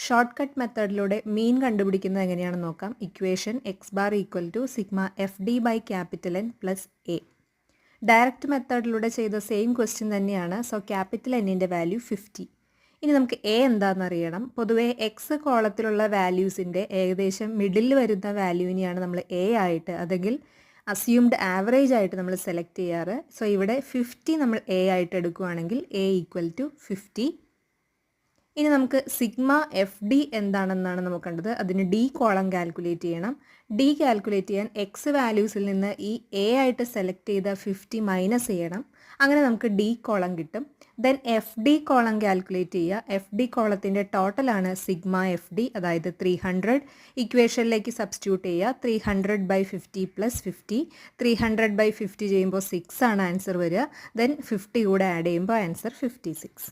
Short cut മെത്തേഡിലൂടെ മീൻ കണ്ടുപിടിക്കുന്നത് എങ്ങനെയാണെന്ന് നോക്കാം. Equation x bar equal to sigma f d by capital n plus a. Direct മെത്തേഡിലൂടെ ചെയ്ത same question തന്നെയാണ്. സോ ക്യാപിറ്റൽ എന്നിൻ്റെ വാല്യൂ 50. ഇനി നമുക്ക് എ എന്താണെന്ന് അറിയണം. പൊതുവേ എക്സ് കോളത്തിലുള്ള വാല്യൂസിൻ്റെ ഏകദേശം മിഡിൽ വരുന്ന വാല്യൂവിനെയാണ് നമ്മൾ എ ആയിട്ട് അതെങ്കിൽ അസ്യൂംഡ് ആവറേജ് ആയിട്ട് നമ്മൾ സെലക്ട് ചെയ്യാറ്. സോ ഇവിടെ 50 നമ്മൾ എ ആയിട്ട് എടുക്കുകയാണെങ്കിൽ എ ഈക്വൽ ടു 50. ഇനി നമുക്ക് സിഗ്മ എഫ് ഡി എന്താണെന്നാണ് നമുക്ക് കണ്ടത്. അതിന് ഡി കോളം കാൽക്കുലേറ്റ് ചെയ്യണം. ഡി കാൽക്കുലേറ്റ് ചെയ്യാൻ എക്സ് വാല്യൂസിൽ നിന്ന് ഈ എ ആയിട്ട് സെലക്ട് ചെയ്ത 50 മൈനസ് ചെയ്യണം. അങ്ങനെ നമുക്ക് ഡി കോളം കിട്ടും. Then f d column calculate ചെയ്യുക. എഫ് ഡി കോളത്തിൻ്റെ ടോട്ടലാണ് സിഗ്മ എഫ് ഡി, അതായത് 300. ഇക്വേഷനിലേക്ക് സബ്സ്റ്റിറ്റ്യൂട്ട് ചെയ്യുക. 300/50 പ്ലസ് 50. 300/50 ചെയ്യുമ്പോൾ 6 ആണ് ആൻസർ വരിക. ദെൻ 50 കൂടെ ആഡ് ചെയ്യുമ്പോൾ ആൻസർ 56.